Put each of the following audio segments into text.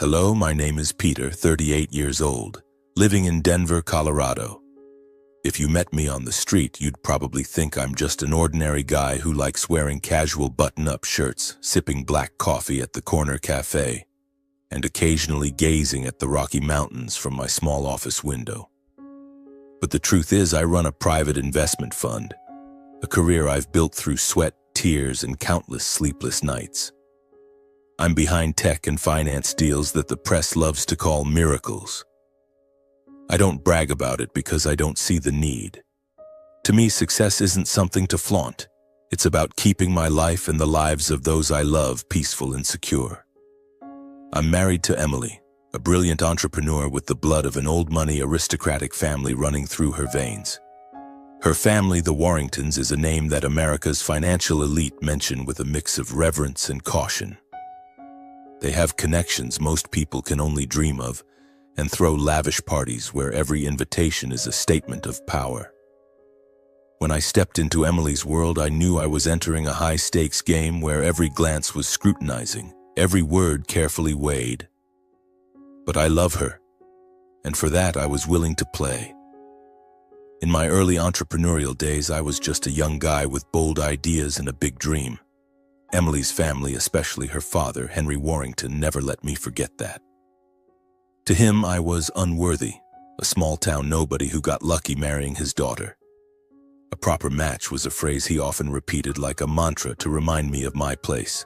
Hello, my name is Peter, 38 years old, living in Denver, Colorado. If you met me on the street, you'd probably think I'm just an ordinary guy who likes wearing casual button-up shirts, sipping black coffee at the corner cafe, and occasionally gazing at the Rocky Mountains from my small office window. But the truth is, I run a private investment fund, a career I've built through sweat, tears, and countless sleepless nights. I'm behind tech and finance deals that the press loves to call miracles. I don't brag about it because I don't see the need. To me, success isn't something to flaunt. It's about keeping my life and the lives of those I love peaceful and secure. I'm married to Emily, a brilliant entrepreneur with the blood of an old-money aristocratic family running through her veins. Her family, the Warringtons, is a name that America's financial elite mention with a mix of reverence and caution. They have connections most people can only dream of, and throw lavish parties where every invitation is a statement of power. When I stepped into Emily's world, I knew I was entering a high-stakes game where every glance was scrutinizing, every word carefully weighed. But I love her, and for that I was willing to play. In my early entrepreneurial days, I was just a young guy with bold ideas and a big dream. Emily's family, especially her father, Henry Warrington, never let me forget that. To him, I was unworthy, a small-town nobody who got lucky marrying his daughter. A proper match was a phrase he often repeated like a mantra to remind me of my place.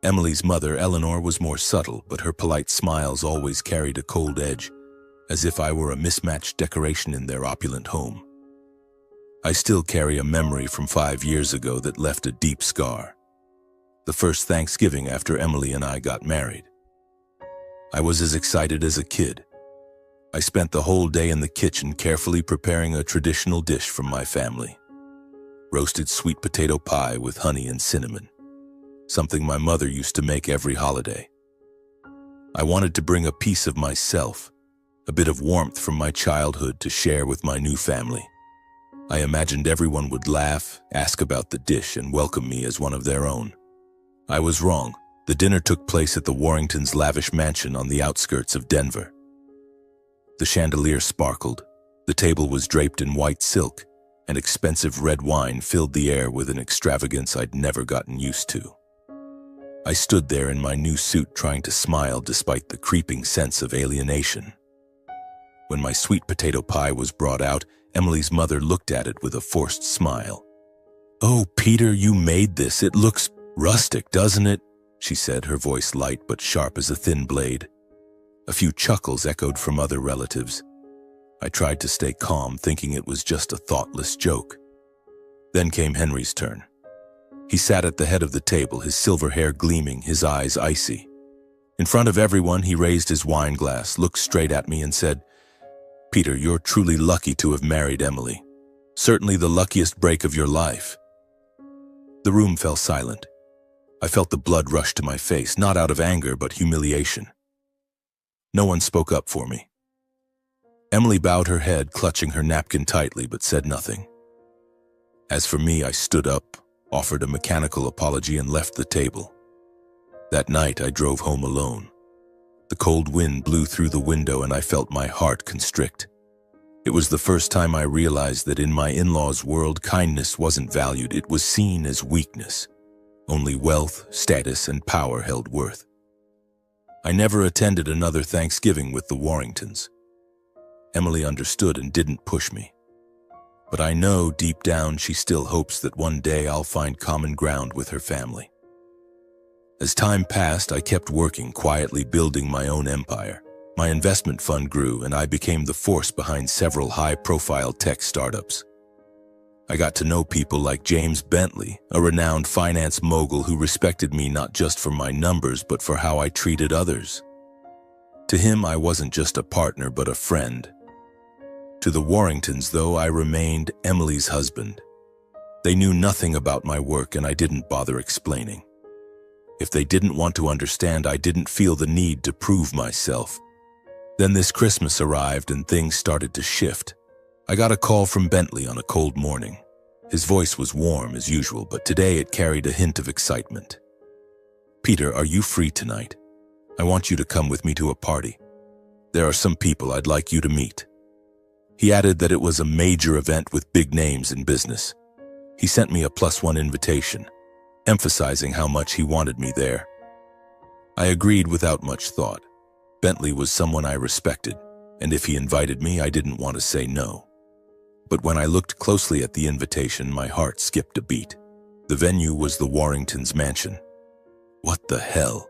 Emily's mother, Eleanor, was more subtle, but her polite smiles always carried a cold edge, as if I were a mismatched decoration in their opulent home. I still carry a memory from 5 years ago that left a deep scar. The first Thanksgiving after Emily and I got married. I was as excited as a kid. I spent the whole day in the kitchen carefully preparing a traditional dish from my family. Roasted sweet potato pie with honey and cinnamon. Something my mother used to make every holiday. I wanted to bring a piece of myself, a bit of warmth from my childhood to share with my new family. I imagined everyone would laugh, ask about the dish, and welcome me as one of their own. I was wrong. The dinner took place at the Warringtons' lavish mansion on the outskirts of Denver. The chandelier sparkled, the table was draped in white silk, and expensive red wine filled the air with an extravagance I'd never gotten used to. I stood there in my new suit trying to smile despite the creeping sense of alienation. When my sweet potato pie was brought out, Emily's mother looked at it with a forced smile. "Oh, Peter, you made this. It looks rustic, doesn't it?" she said, her voice light but sharp as a thin blade. A few chuckles echoed from other relatives. I tried to stay calm, thinking it was just a thoughtless joke. Then came Henry's turn. He sat at the head of the table, his silver hair gleaming, his eyes icy. In front of everyone, he raised his wine glass, looked straight at me, and said, "Peter, you're truly lucky to have married Emily. Certainly the luckiest break of your life." The room fell silent. I felt the blood rush to my face, not out of anger, but humiliation. No one spoke up for me. Emily bowed her head, clutching her napkin tightly, but said nothing. As for me, I stood up, offered a mechanical apology, and left the table. That night, I drove home alone. The cold wind blew through the window and I felt my heart constrict. It was the first time I realized that in my in-laws' world, kindness wasn't valued, it was seen as weakness. Only wealth, status, and power held worth. I never attended another Thanksgiving with the Warringtons. Emily understood and didn't push me. But I know deep down she still hopes that one day I'll find common ground with her family. As time passed, I kept working, quietly building my own empire. My investment fund grew, and I became the force behind several high-profile tech startups. I got to know people like James Bentley, a renowned finance mogul who respected me not just for my numbers, but for how I treated others. To him, I wasn't just a partner, but a friend. To the Warringtons, though, I remained Emily's husband. They knew nothing about my work, and I didn't bother explaining. If they didn't want to understand, I didn't feel the need to prove myself. Then this Christmas arrived and things started to shift. I got a call from Bentley on a cold morning. His voice was warm as usual, but today it carried a hint of excitement. "Peter, are you free tonight? I want you to come with me to a party. There are some people I'd like you to meet." He added that it was a major event with big names in business. He sent me a +1 invitation, emphasizing how much he wanted me there. I agreed without much thought. Bentley was someone I respected, and if he invited me, I didn't want to say no. But when I looked closely at the invitation, my heart skipped a beat. The venue was the Warringtons' mansion. What the hell?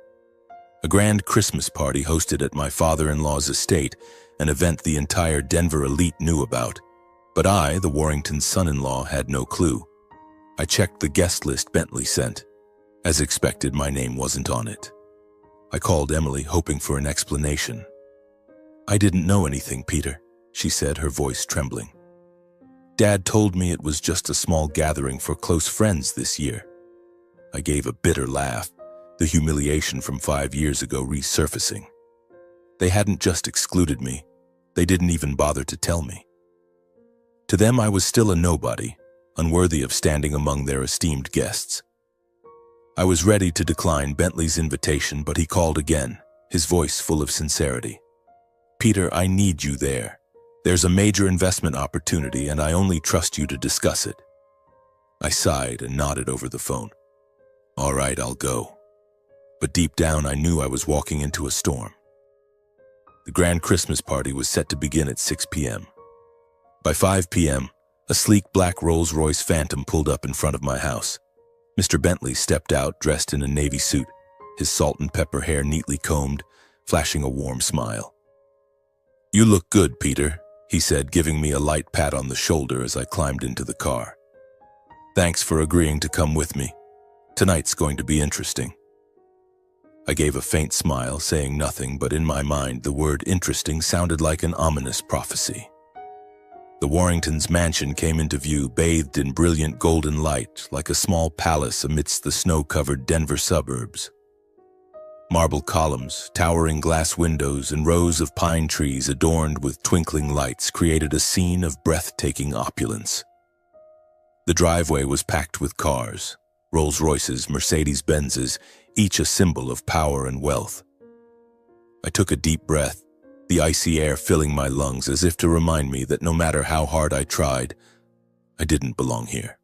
A grand Christmas party hosted at my father-in-law's estate, an event the entire Denver elite knew about. But I, the Warringtons' son-in-law, had no clue. I checked the guest list Bentley sent. As expected, my name wasn't on it. I called Emily, hoping for an explanation. "I didn't know anything, Peter," she said, her voice trembling. "Dad told me it was just a small gathering for close friends this year." I gave a bitter laugh, the humiliation from 5 years ago resurfacing. They hadn't just excluded me, they didn't even bother to tell me. To them, I was still a nobody, unworthy of standing among their esteemed guests. I was ready to decline Bentley's invitation, but he called again, his voice full of sincerity. "Peter, I need you there. There's a major investment opportunity, and I only trust you to discuss it." I sighed and nodded over the phone. "All right, I'll go." But deep down, I knew I was walking into a storm. The grand Christmas party was set to begin at 6 p.m. By 5 p.m., a sleek black Rolls-Royce Phantom pulled up in front of my house. Mr. Bentley stepped out dressed in a navy suit, his salt and pepper hair neatly combed, flashing a warm smile. "You look good, Peter," he said, giving me a light pat on the shoulder as I climbed into the car. "Thanks for agreeing to come with me. Tonight's going to be interesting." I gave a faint smile, saying nothing, but in my mind the word interesting sounded like an ominous prophecy. The Warringtons' mansion came into view, bathed in brilliant golden light, like a small palace amidst the snow-covered Denver suburbs. Marble columns, towering glass windows, and rows of pine trees adorned with twinkling lights created a scene of breathtaking opulence. The driveway was packed with cars, Rolls-Royces, Mercedes-Benzes, each a symbol of power and wealth. I took a deep breath, the icy air filling my lungs as if to remind me that no matter how hard I tried, I didn't belong here.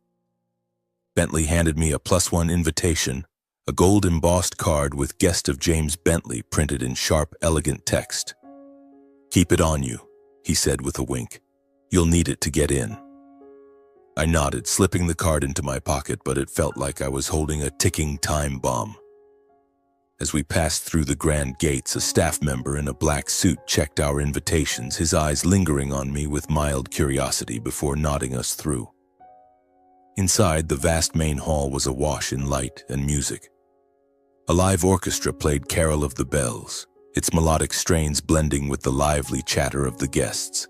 Bentley handed me a +1 invitation, a gold-embossed card with Guest of James Bentley printed in sharp, elegant text. "Keep it on you," he said with a wink. "You'll need it to get in." I nodded, slipping the card into my pocket, but it felt like I was holding a ticking time bomb. As we passed through the grand gates, a staff member in a black suit checked our invitations, his eyes lingering on me with mild curiosity before nodding us through. Inside, the vast main hall was awash in light and music. A live orchestra played Carol of the Bells, its melodic strains blending with the lively chatter of the guests.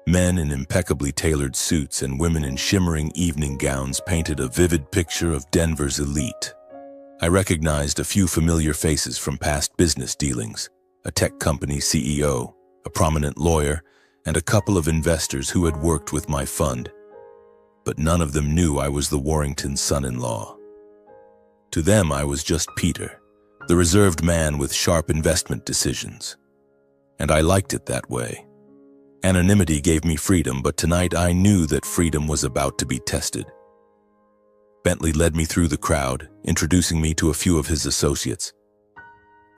Men in impeccably tailored suits and women in shimmering evening gowns painted a vivid picture of Denver's elite. I recognized a few familiar faces from past business dealings, a tech company CEO, a prominent lawyer, and a couple of investors who had worked with my fund. But none of them knew I was the Warrington's son-in-law. To them, I was just Peter, the reserved man with sharp investment decisions. And I liked it that way. Anonymity gave me freedom, but tonight I knew that freedom was about to be tested. Bentley led me through the crowd, introducing me to a few of his associates.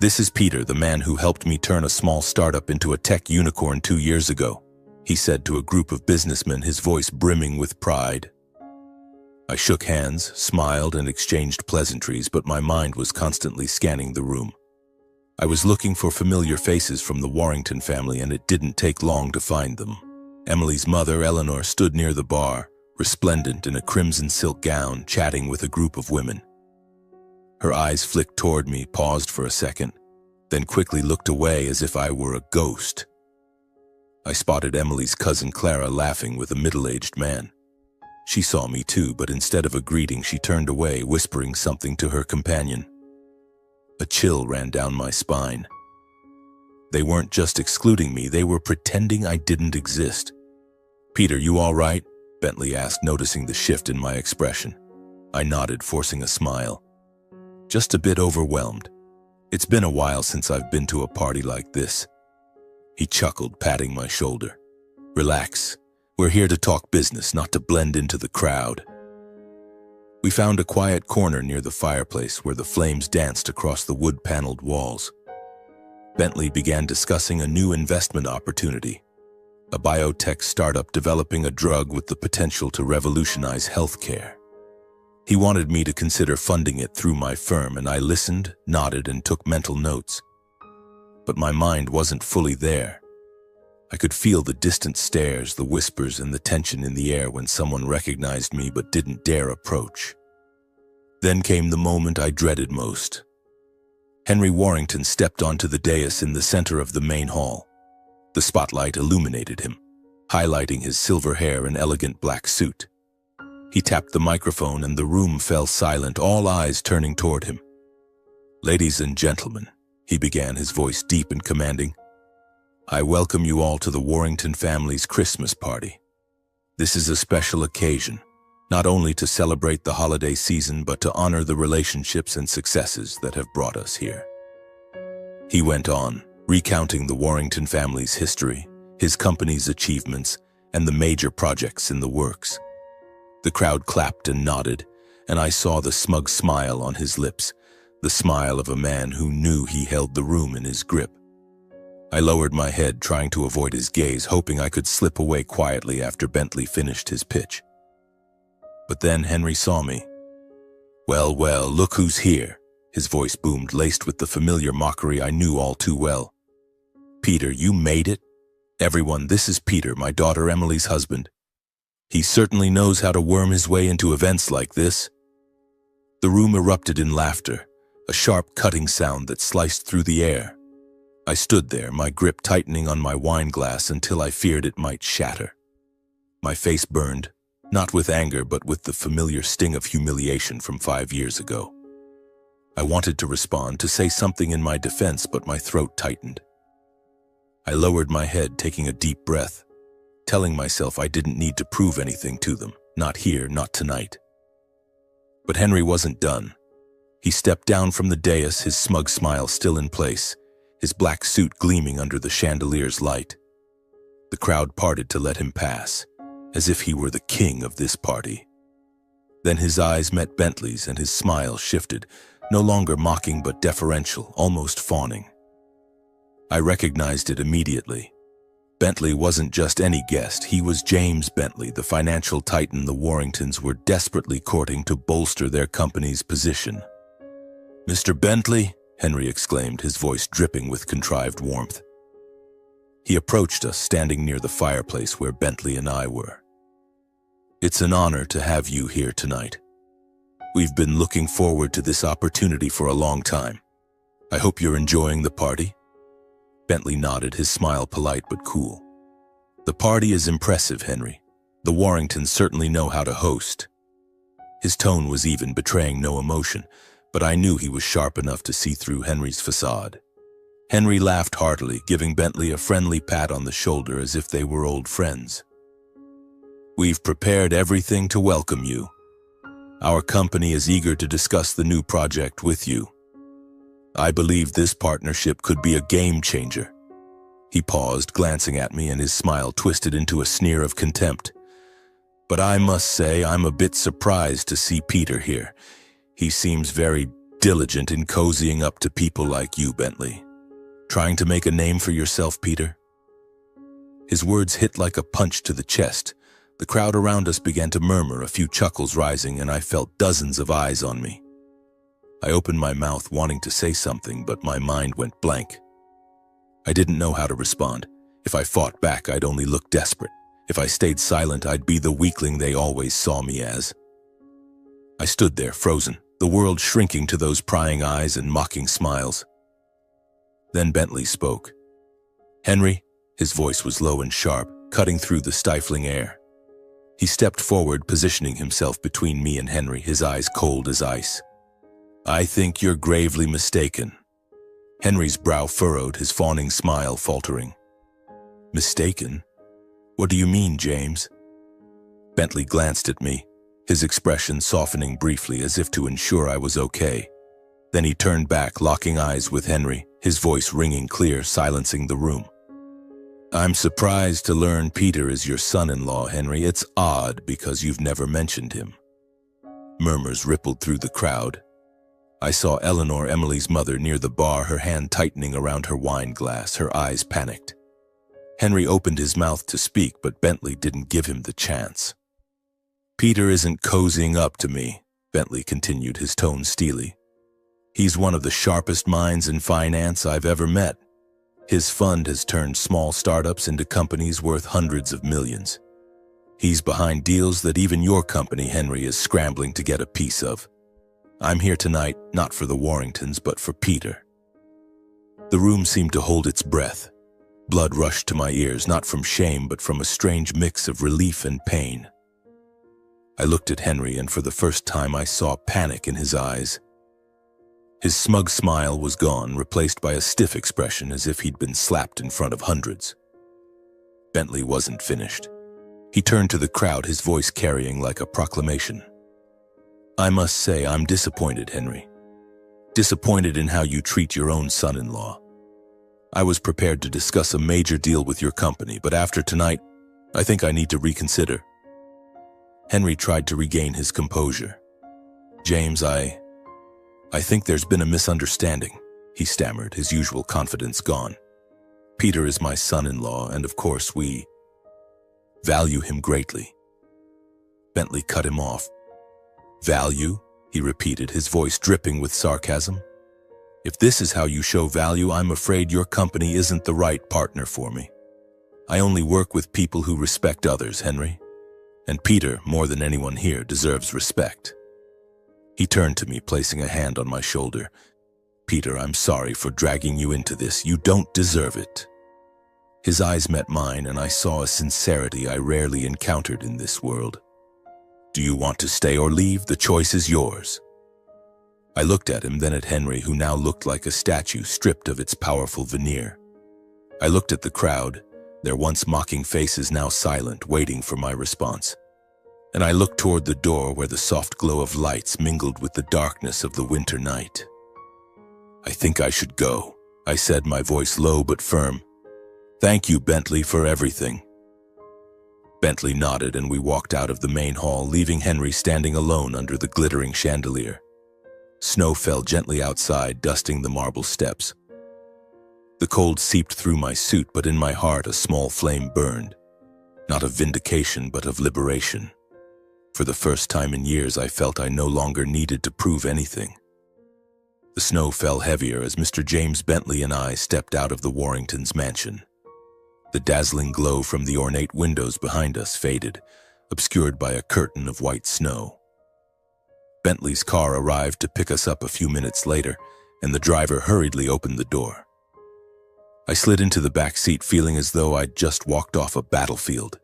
"This is Peter, the man who helped me turn a small startup into a tech unicorn 2 years ago," he said to a group of businessmen, his voice brimming with pride. I shook hands, smiled, and exchanged pleasantries, but my mind was constantly scanning the room. I was looking for familiar faces from the Warrington family, and it didn't take long to find them. Emily's mother, Eleanor, stood near the bar, resplendent in a crimson silk gown, chatting with a group of women. Her eyes flicked toward me, paused for a second, then quickly looked away as if I were a ghost. I spotted Emily's cousin Clara laughing with a middle-aged man. She saw me too, but instead of a greeting, she turned away, whispering something to her companion. A chill ran down my spine. They weren't just excluding me, they were pretending I didn't exist. "Peter, you all right?" Bentley asked, noticing the shift in my expression. I nodded, forcing a smile. "Just a bit overwhelmed." It's been a while since I've been to a party like this. He chuckled, patting my shoulder. Relax. We're here to talk business, not to blend into the crowd. We found a quiet corner near the fireplace where the flames danced across the wood-paneled walls. Bentley began discussing a new investment opportunity, a biotech startup developing a drug with the potential to revolutionize healthcare. He wanted me to consider funding it through my firm, and I listened, nodded, and took mental notes. But my mind wasn't fully there. I could feel the distant stares, the whispers, and the tension in the air when someone recognized me but didn't dare approach. Then came the moment I dreaded most. Henry Warrington stepped onto the dais in the center of the main hall. The spotlight illuminated him, highlighting his silver hair and elegant black suit. He tapped the microphone and the room fell silent, all eyes turning toward him. "Ladies and gentlemen," he began, his voice deep and commanding, "I welcome you all to the Warrington family's Christmas party. This is a special occasion, not only to celebrate the holiday season, but to honor the relationships and successes that have brought us here." He went on, recounting the Warrington family's history, his company's achievements, and the major projects in the works. The crowd clapped and nodded, and I saw the smug smile on his lips, the smile of a man who knew he held the room in his grip. I lowered my head, trying to avoid his gaze, hoping I could slip away quietly after Bentley finished his pitch. But then Henry saw me. "Well, well, look who's here," his voice boomed, laced with the familiar mockery I knew all too well. "Peter, you made it? Everyone, this is Peter, my daughter Emily's husband. He certainly knows how to worm his way into events like this." The room erupted in laughter, a sharp cutting sound that sliced through the air. I stood there, my grip tightening on my wine glass until I feared it might shatter. My face burned, not with anger but with the familiar sting of humiliation from 5 years ago. I wanted to respond, to say something in my defense, but my throat tightened. I lowered my head, taking a deep breath, telling myself I didn't need to prove anything to them, not here, not tonight. But Henry wasn't done. He stepped down from the dais, his smug smile still in place, his black suit gleaming under the chandelier's light. The crowd parted to let him pass, as if he were the king of this party. Then his eyes met Bentley's and his smile shifted, no longer mocking but deferential, almost fawning. I recognized it immediately. Bentley wasn't just any guest, he was James Bentley, the financial titan the Warringtons were desperately courting to bolster their company's position. "Mr. Bentley," Henry exclaimed, his voice dripping with contrived warmth. He approached us, standing near the fireplace where Bentley and I were. "It's an honor to have you here tonight. We've been looking forward to this opportunity for a long time. I hope you're enjoying the party." Bentley nodded, his smile polite but cool. "The party is impressive, Henry. The Warringtons certainly know how to host." His tone was even, betraying no emotion, but I knew he was sharp enough to see through Henry's facade. Henry laughed heartily, giving Bentley a friendly pat on the shoulder as if they were old friends. "We've prepared everything to welcome you. Our company is eager to discuss the new project with you. I believe this partnership could be a game changer." He paused, glancing at me, and his smile twisted into a sneer of contempt. "But I must say I'm a bit surprised to see Peter here. He seems very diligent in cozying up to people like you, Bentley. Trying to make a name for yourself, Peter?" His words hit like a punch to the chest. The crowd around us began to murmur, a few chuckles rising, and I felt dozens of eyes on me. I opened my mouth, wanting to say something, but my mind went blank. I didn't know how to respond. If I fought back, I'd only look desperate. If I stayed silent, I'd be the weakling they always saw me as. I stood there, frozen, the world shrinking to those prying eyes and mocking smiles. Then Bentley spoke. "Henry," his voice was low and sharp, cutting through the stifling air. He stepped forward, positioning himself between me and Henry, his eyes cold as ice. "I think you're gravely mistaken." Henry's brow furrowed, his fawning smile faltering. "Mistaken? What do you mean, James?" Bentley glanced at me, his expression softening briefly as if to ensure I was okay. Then he turned back, locking eyes with Henry, his voice ringing clear, silencing the room. I'm surprised to learn Peter is your son-in-law, Henry. It's odd because you've never mentioned him. Murmurs rippled through the crowd. I saw Eleanor, Emily's mother, near the bar, her hand tightening around her wine glass, her eyes panicked. Henry opened his mouth to speak, but Bentley didn't give him the chance. Peter isn't cozying up to me, Bentley continued, his tone steely. He's one of the sharpest minds in finance I've ever met. His fund has turned small startups into companies worth hundreds of millions. He's behind deals that even your company, Henry, is scrambling to get a piece of. I'm here tonight, not for the Warringtons, but for Peter. The room seemed to hold its breath. Blood rushed to my ears, not from shame, but from a strange mix of relief and pain. I looked at Henry, and for the first time I saw panic in his eyes. His smug smile was gone, replaced by a stiff expression as if he'd been slapped in front of hundreds. Bentley wasn't finished. He turned to the crowd, his voice carrying like a proclamation. I must say I'm disappointed, Henry. Disappointed in how you treat your own son-in-law. I was prepared to discuss a major deal with your company, but after tonight, I think I need to reconsider. Henry tried to regain his composure. James, I think there's been a misunderstanding, he stammered, his usual confidence gone. Peter is my son-in-law, and of course we value him greatly. Bentley cut him off. Value? He repeated, his voice dripping with sarcasm. If this is how you show value, I'm afraid your company isn't the right partner for me. I only work with people who respect others, Henry. And Peter, more than anyone here, deserves respect. He turned to me, placing a hand on my shoulder. Peter, I'm sorry for dragging you into this. You don't deserve it. His eyes met mine, and I saw a sincerity I rarely encountered in this world. Do you want to stay or leave? The choice is yours. I looked at him, then at Henry, who now looked like a statue stripped of its powerful veneer. I looked at the crowd, their once mocking faces now silent, waiting for my response. And I looked toward the door where the soft glow of lights mingled with the darkness of the winter night. I think I should go, I said, my voice low but firm. Thank you, Bentley, for everything. Bentley nodded, and we walked out of the main hall, leaving Henry standing alone under the glittering chandelier. Snow fell gently outside, dusting the marble steps. The cold seeped through my suit, but in my heart a small flame burned. Not of vindication, but of liberation. For the first time in years, I felt I no longer needed to prove anything. The snow fell heavier as Mr. James Bentley and I stepped out of the Warringtons' mansion. The dazzling glow from the ornate windows behind us faded, obscured by a curtain of white snow. Bentley's car arrived to pick us up a few minutes later, and the driver hurriedly opened the door. I slid into the back seat, feeling as though I'd just walked off a battlefield.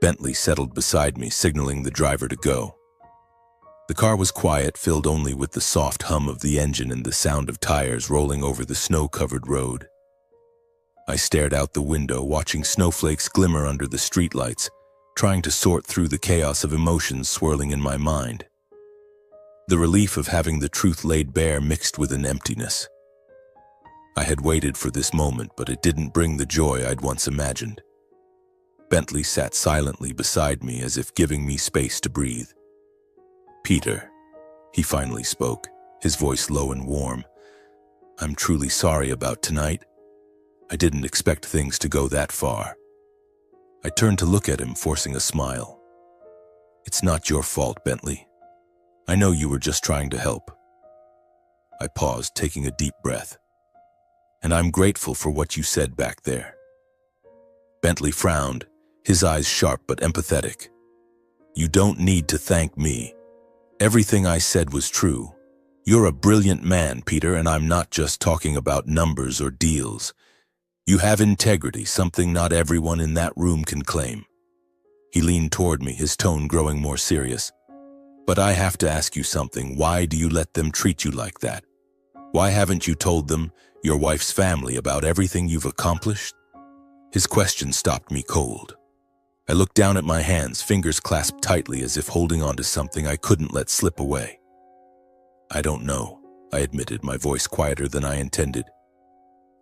Bentley settled beside me, signaling the driver to go. The car was quiet, filled only with the soft hum of the engine and the sound of tires rolling over the snow-covered road. I stared out the window, watching snowflakes glimmer under the streetlights, trying to sort through the chaos of emotions swirling in my mind. The relief of having the truth laid bare mixed with an emptiness. I had waited for this moment, but it didn't bring the joy I'd once imagined. Bentley sat silently beside me, as if giving me space to breathe. Peter, he finally spoke, his voice low and warm. I'm truly sorry about tonight. I didn't expect things to go that far. I turned to look at him, forcing a smile. It's not your fault, Bentley. I know you were just trying to help. I paused, taking a deep breath. And I'm grateful for what you said back there. Bentley frowned, his eyes sharp but empathetic. You don't need to thank me. Everything I said was true. You're a brilliant man, Peter, and I'm not just talking about numbers or deals. You have integrity, something not everyone in that room can claim. He leaned toward me, his tone growing more serious. But I have to ask you something. Why do you let them treat you like that? Why haven't you told them, your wife's family, about everything you've accomplished? His question stopped me cold. I looked down at my hands, fingers clasped tightly as if holding on to something I couldn't let slip away. I don't know, I admitted, my voice quieter than I intended.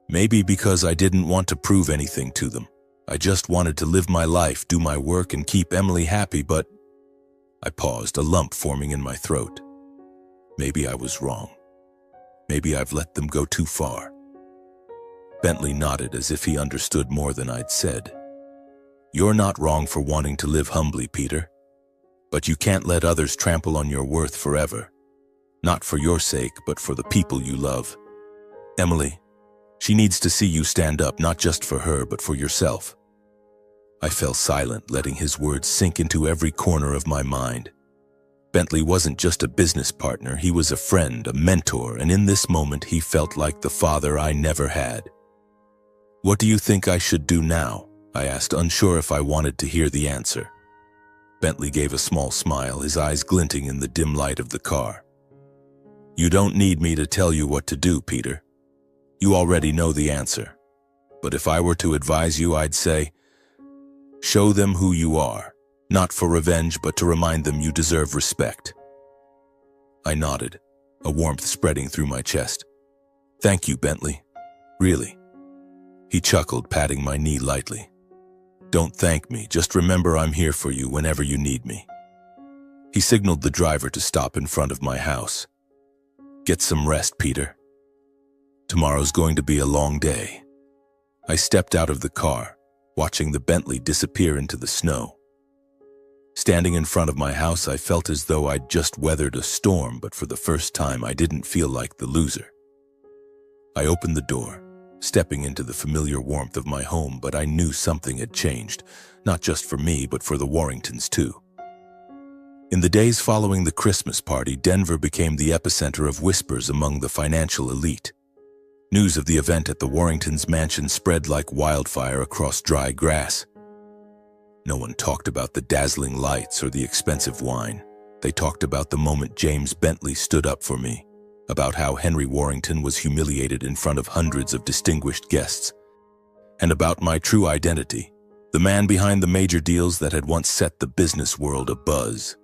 Maybe because I didn't want to prove anything to them. I just wanted to live my life, do my work, and keep Emily happy, but I paused, a lump forming in my throat. Maybe I was wrong. Maybe I've let them go too far. Bentley nodded as if he understood more than I'd said. You're not wrong for wanting to live humbly, Peter. But you can't let others trample on your worth forever. Not for your sake, but for the people you love. Emily, she needs to see you stand up, not just for her, but for yourself. I fell silent, letting his words sink into every corner of my mind. Bentley wasn't just a business partner, he was a friend, a mentor, and in this moment he felt like the father I never had. What do you think I should do now? I asked, unsure if I wanted to hear the answer. Bentley gave a small smile, his eyes glinting in the dim light of the car. You don't need me to tell you what to do, Peter. You already know the answer. But if I were to advise you, I'd say, show them who you are, not for revenge, but to remind them you deserve respect. I nodded, a warmth spreading through my chest. Thank you, Bentley. Really. He chuckled, patting my knee lightly. Don't thank me, just remember I'm here for you whenever you need me. He signaled the driver to stop in front of my house. Get some rest, Peter. Tomorrow's going to be a long day. I stepped out of the car, watching the Bentley disappear into the snow. Standing in front of my house, I felt as though I'd just weathered a storm, but for the first time I didn't feel like the loser. I opened the door, stepping into the familiar warmth of my home, but I knew something had changed, not just for me, but for the Warringtons too. In the days following the Christmas party, Denver became the epicenter of whispers among the financial elite. News of the event at the Warringtons' mansion spread like wildfire across dry grass. No one talked about the dazzling lights or the expensive wine. They talked about the moment James Bentley stood up for me, about how Henry Warrington was humiliated in front of hundreds of distinguished guests, and about my true identity, the man behind the major deals that had once set the business world abuzz.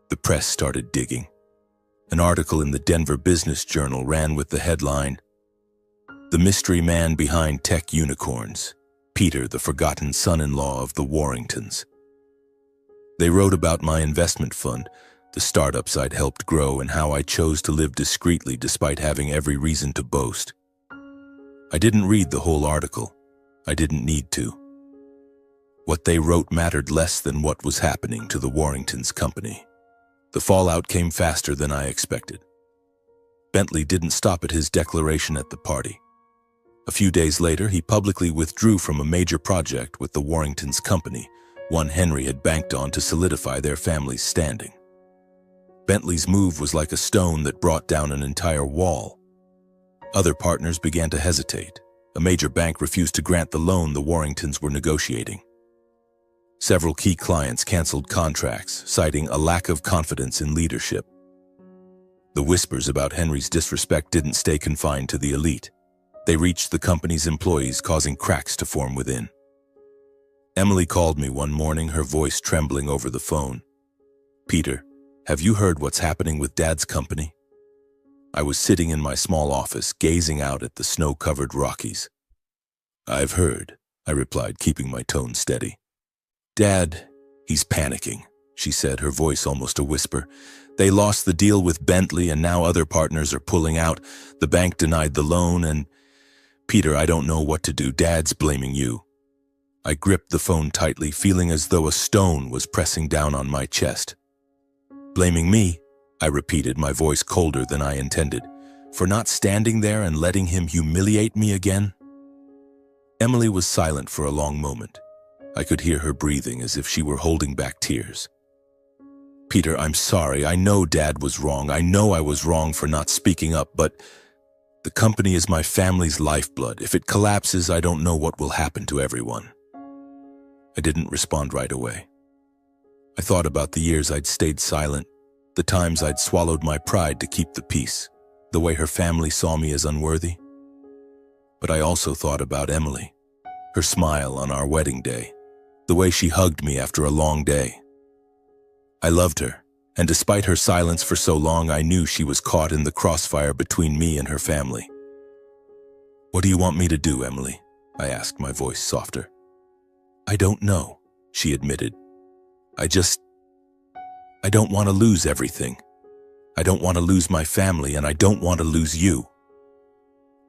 The press started digging. An article in the Denver Business Journal ran with the headline, "The mystery man behind tech unicorns, Peter, the forgotten son-in-law of the Warringtons." They wrote about my investment fund, the startups I'd helped grow, and how I chose to live discreetly despite having every reason to boast. I didn't read the whole article. I didn't need to. What they wrote mattered less than what was happening to the Warringtons company. The fallout came faster than I expected. Bentley didn't stop at his declaration at the party. A few days later, he publicly withdrew from a major project with the Warringtons company, one Henry had banked on to solidify their family's standing. Bentley's move was like a stone that brought down an entire wall. Other partners began to hesitate. A major bank refused to grant the loan the Warringtons were negotiating. Several key clients canceled contracts, citing a lack of confidence in leadership. The whispers about Henry's disrespect didn't stay confined to the elite. They reached the company's employees, causing cracks to form within. Emily called me one morning, her voice trembling over the phone. "Peter, have you heard what's happening with Dad's company?" I was sitting in my small office, gazing out at the snow-covered Rockies. "I've heard," I replied, keeping my tone steady. "Dad, he's panicking," she said, her voice almost a whisper. "They lost the deal with Bentley and now other partners are pulling out. The bank denied the loan and... Peter, I don't know what to do. Dad's blaming you." I gripped the phone tightly, feeling as though a stone was pressing down on my chest. "Blaming me?" I repeated, my voice colder than I intended. "For not standing there and letting him humiliate me again?" Emily was silent for a long moment. I could hear her breathing as if she were holding back tears. "Peter, I'm sorry. I know Dad was wrong. I know I was wrong for not speaking up, but the company is my family's lifeblood. If it collapses, I don't know what will happen to everyone." I didn't respond right away. I thought about the years I'd stayed silent, the times I'd swallowed my pride to keep the peace, the way her family saw me as unworthy. But I also thought about Emily, her smile on our wedding day, the way she hugged me after a long day. I loved her, And despite her silence for so long, I knew she was caught in the crossfire between me and her family. "What do you want me to do, Emily?" I asked, my voice softer. "I don't know," she admitted. I don't want to lose everything. I don't want to lose my family, and I don't want to lose you."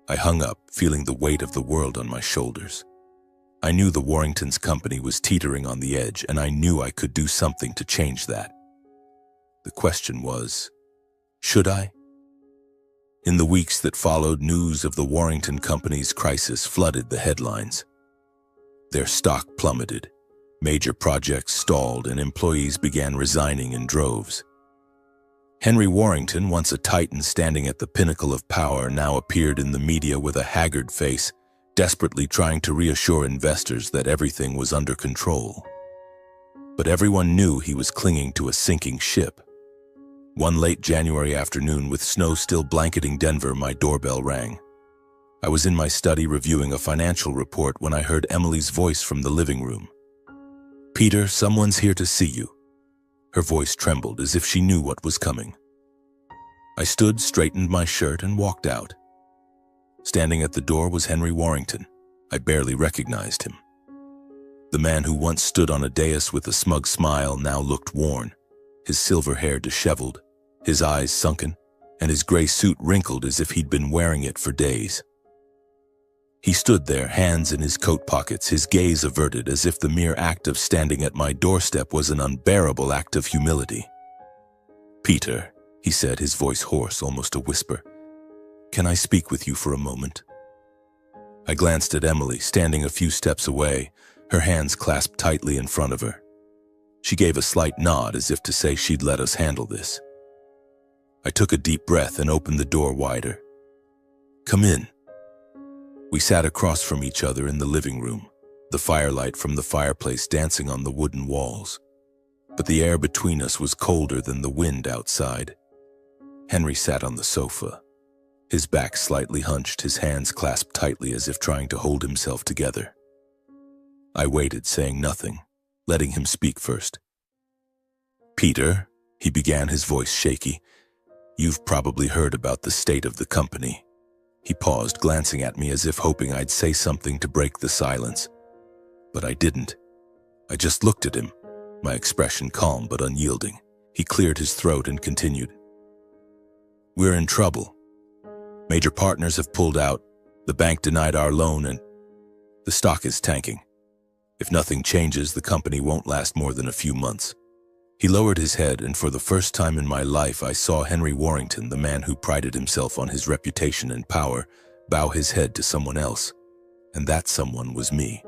I hung up, feeling the weight of the world on my shoulders. I knew the Warringtons' company was teetering on the edge, and I knew I could do something to change that. The question was, should I? In the weeks that followed, news of the Warrington Company's crisis flooded the headlines. Their stock plummeted, major projects stalled, and employees began resigning in droves. Henry Warrington, once a titan standing at the pinnacle of power, now appeared in the media with a haggard face, desperately trying to reassure investors that everything was under control. But everyone knew he was clinging to a sinking ship. One late January afternoon, with snow still blanketing Denver, my doorbell rang. I was in my study reviewing a financial report when I heard Emily's voice from the living room. "Peter, someone's here to see you." Her voice trembled as if she knew what was coming. I stood, straightened my shirt, and walked out. Standing at the door was Henry Warrington. I barely recognized him. The man who once stood on a dais with a smug smile now looked worn, his silver hair disheveled, his eyes sunken, and his gray suit wrinkled as if he'd been wearing it for days. He stood there, hands in his coat pockets, his gaze averted, as if the mere act of standing at my doorstep was an unbearable act of humility. "Peter," he said, his voice hoarse, almost a whisper, "can I speak with you for a moment?" I glanced at Emily, standing a few steps away, her hands clasped tightly in front of her. She gave a slight nod as if to say she'd let us handle this. I took a deep breath and opened the door wider. "Come in." We sat across from each other in the living room, the firelight from the fireplace dancing on the wooden walls. But the air between us was colder than the wind outside. Henry sat on the sofa, his back slightly hunched, his hands clasped tightly as if trying to hold himself together. I waited, saying nothing, letting him speak first. "Peter," he began, his voice shaky, "you've probably heard about the state of the company." He paused, glancing at me as if hoping I'd say something to break the silence. But I didn't. I just looked at him, my expression calm but unyielding. He cleared his throat and continued. "We're in trouble. Major partners have pulled out, the bank denied our loan, and the stock is tanking. If nothing changes, the company won't last more than a few months." He lowered his head, and for the first time in my life I saw Henry Warrington, the man who prided himself on his reputation and power, bow his head to someone else, and that someone was me.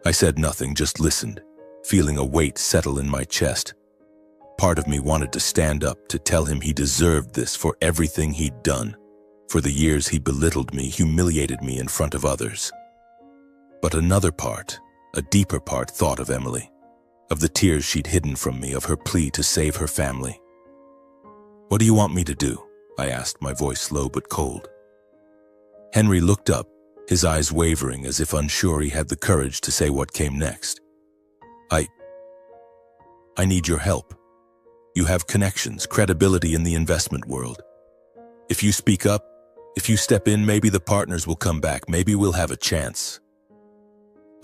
I said nothing, just listened, feeling a weight settle in my chest. Part of me wanted to stand up, to tell him he deserved this for everything he'd done, for the years he belittled me, humiliated me in front of others. But another part, a deeper part, thought of Emily, of the tears she'd hidden from me, of her plea to save her family. "What do you want me to do?" I asked, my voice low but cold. Henry looked up, his eyes wavering as if unsure he had the courage to say what came next. I need your help. You have connections, credibility in the investment world. If you speak up, if you step in, maybe the partners will come back, maybe we'll have a chance."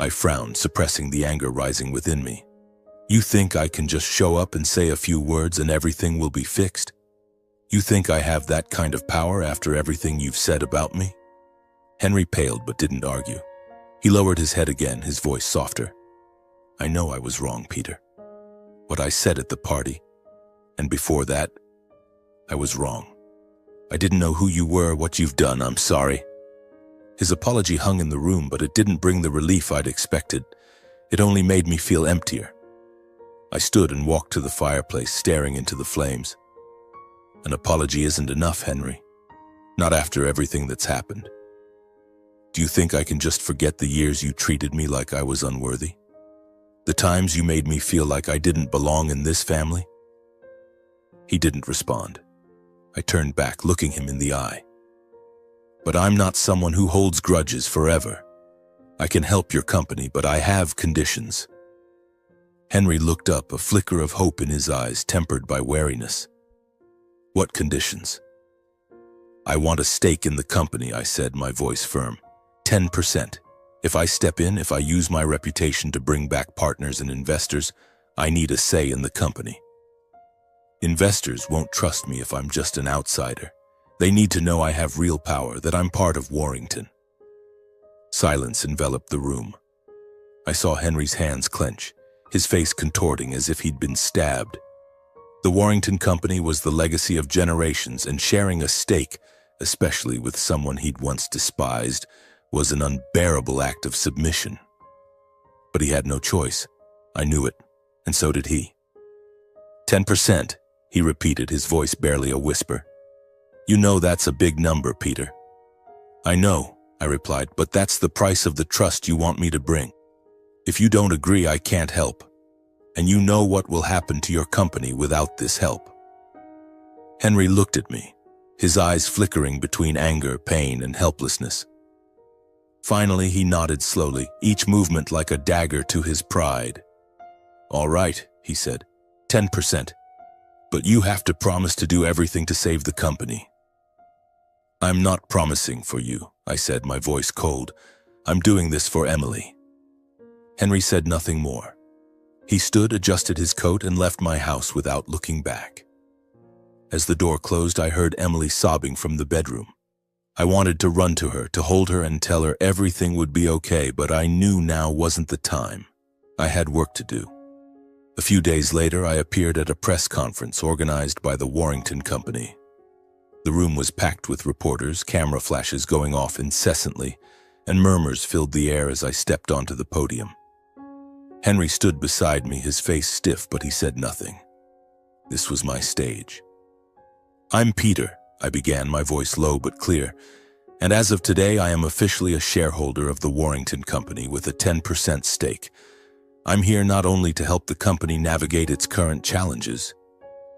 I frowned, suppressing the anger rising within me. "You think I can just show up and say a few words and everything will be fixed? You think I have that kind of power after everything you've said about me?" Henry paled but didn't argue. He lowered his head again, his voice softer. "I know I was wrong, Peter. What I said at the party, and before that, I was wrong. I didn't know who you were, what you've done. I'm sorry." His apology hung in the room, but it didn't bring the relief I'd expected. It only made me feel emptier. I stood and walked to the fireplace, staring into the flames. "An apology isn't enough, Henry. Not after everything that's happened. Do you think I can just forget the years you treated me like I was unworthy? The times you made me feel like I didn't belong in this family?" He didn't respond. I turned back, looking him in the eye. "But I'm not someone who holds grudges forever. I can help your company, but I have conditions." Henry looked up, a flicker of hope in his eyes tempered by wariness. What conditions? I want a stake in the company, I said, my voice firm. 10%. If I step in, if I use my reputation to bring back partners and investors, I need a say in the company. Investors won't trust me if I'm just an outsider. They need to know I have real power, that I'm part of Warrington. Silence enveloped the room. I saw Henry's hands clench, his face contorting as if he'd been stabbed. The Warrington Company was the legacy of generations, and sharing a stake, especially with someone he'd once despised, was an unbearable act of submission. But he had no choice. I knew it, and so did he. 10%, he repeated, his voice barely a whisper. You know that's a big number, Peter. I know, I replied, but that's the price of the trust you want me to bring. If you don't agree, I can't help. And you know what will happen to your company without this help. Henry looked at me, his eyes flickering between anger, pain, and helplessness. Finally, he nodded slowly, each movement like a dagger to his pride. All right, he said, 10%. But you have to promise to do everything to save the company. I'm not promising for you, I said, my voice cold. I'm doing this for Emily. Henry said nothing more. He stood, adjusted his coat, and left my house without looking back. As the door closed, I heard Emily sobbing from the bedroom. I wanted to run to her, to hold her and tell her everything would be okay, but I knew now wasn't the time. I had work to do. A few days later, I appeared at a press conference organized by the Warrington Company. The room was packed with reporters, camera flashes going off incessantly, and murmurs filled the air as I stepped onto the podium. Henry stood beside me, his face stiff, but he said nothing. This was my stage. I'm Peter, I began, my voice low but clear, and as of today I am officially a shareholder of the Warrington Company with a 10% stake. I'm here not only to help the company navigate its current challenges,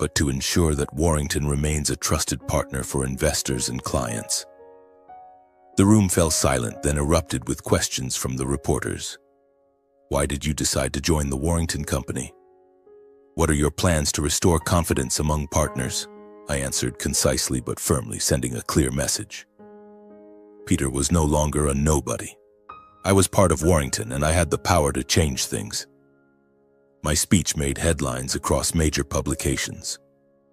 but to ensure that Warrington remains a trusted partner for investors and clients. The room fell silent, then erupted with questions from the reporters. Why did you decide to join the Warrington Company? What are your plans to restore confidence among partners? I answered concisely but firmly, sending a clear message. Peter was no longer a nobody. I was part of Warrington, and I had the power to change things. My speech made headlines across major publications.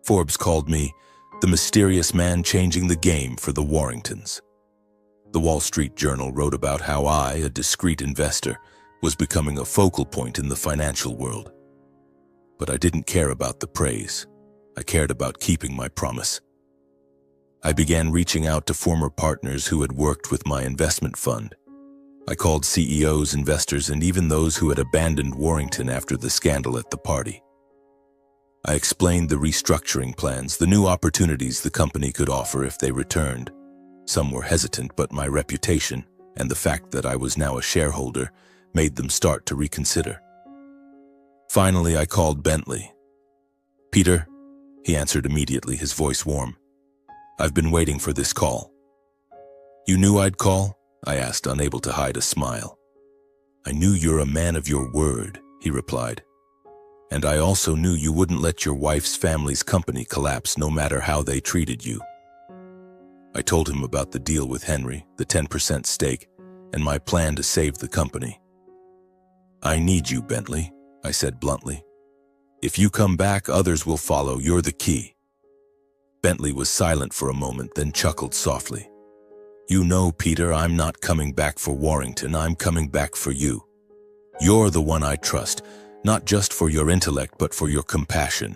Forbes called me the mysterious man changing the game for the Warringtons. The Wall Street Journal wrote about how I, a discreet investor, was becoming a focal point in the financial world. But I didn't care about the praise. I cared about keeping my promise. I began reaching out to former partners who had worked with my investment fund. I called CEOs, investors, and even those who had abandoned Warrington after the scandal at the party. I explained the restructuring plans, the new opportunities the company could offer if they returned. Some were hesitant, but my reputation and the fact that I was now a shareholder made them start to reconsider. Finally, I called Bentley. Peter, he answered immediately, his voice warm. I've been waiting for this call. You knew I'd call? I asked, unable to hide a smile. I knew you're a man of your word, he replied. And I also knew you wouldn't let your wife's family's company collapse no matter how they treated you. I told him about the deal with Henry, the 10% stake, and my plan to save the company. I need you, Bentley, I said bluntly. If you come back, others will follow. You're the key. Bentley was silent for a moment, then chuckled softly. You know, Peter, I'm not coming back for Warrington. I'm coming back for you. You're the one I trust, not just for your intellect, but for your compassion.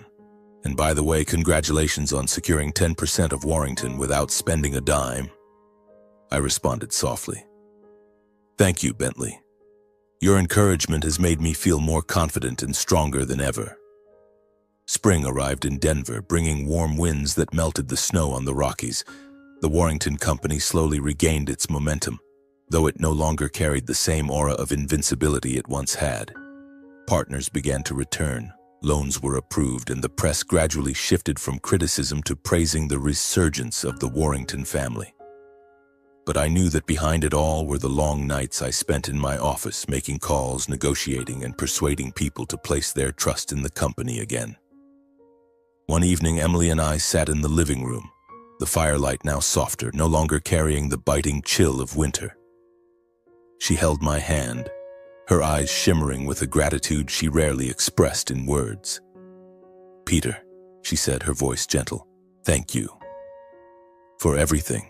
And by the way, congratulations on securing 10% of Warrington without spending a dime. I responded softly. Thank you, Bentley. Your encouragement has made me feel more confident and stronger than ever. Spring arrived in Denver, bringing warm winds that melted the snow on the Rockies. The Warrington Company slowly regained its momentum, though it no longer carried the same aura of invincibility it once had. Partners began to return, loans were approved, and the press gradually shifted from criticism to praising the resurgence of the Warrington family. But I knew that behind it all were the long nights I spent in my office making calls, negotiating, and persuading people to place their trust in the company again. One evening, Emily and I sat in the living room, the firelight now softer, no longer carrying the biting chill of winter. She held my hand, her eyes shimmering with a gratitude she rarely expressed in words. "Peter," she said, her voice gentle, "thank you for everything.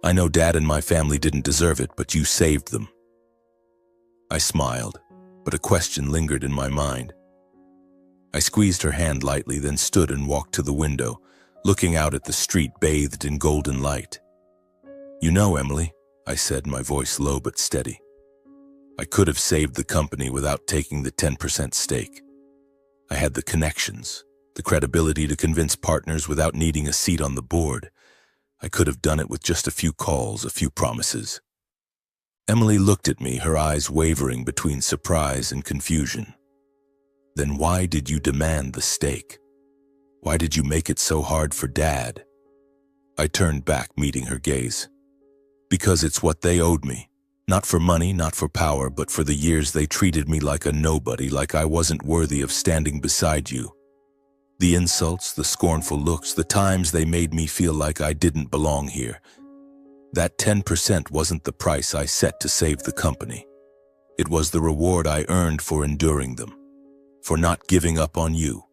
I know Dad and my family didn't deserve it, but you saved them." I smiled, but a question lingered in my mind. I squeezed her hand lightly, then stood and walked to the window, looking out at the street bathed in golden light. "You know, Emily," I said, my voice low but steady, "I could have saved the company without taking the 10% stake. I had the connections, the credibility to convince partners without needing a seat on the board. I could have done it with just a few calls, a few promises." Emily looked at me, her eyes wavering between surprise and confusion. "Then why did you demand the stake? Why did you make it so hard for Dad?" I turned back, meeting her gaze. "Because it's what they owed me. Not for money, not for power, but for the years they treated me like a nobody, like I wasn't worthy of standing beside you. The insults, the scornful looks, the times they made me feel like I didn't belong here. That 10% wasn't the price I set to save the company. It was the reward I earned for enduring them, for not giving up on you."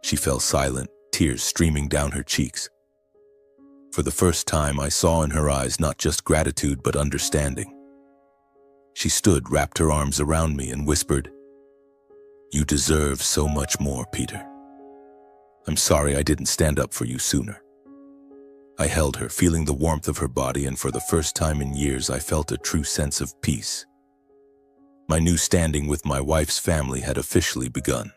She fell silent, tears streaming down her cheeks. For the first time, I saw in her eyes not just gratitude but understanding. She stood, wrapped her arms around me, and whispered, "You deserve so much more, Peter. I'm sorry I didn't stand up for you sooner." I held her, feeling the warmth of her body, and for the first time in years I felt a true sense of peace. My new standing with my wife's family had officially begun.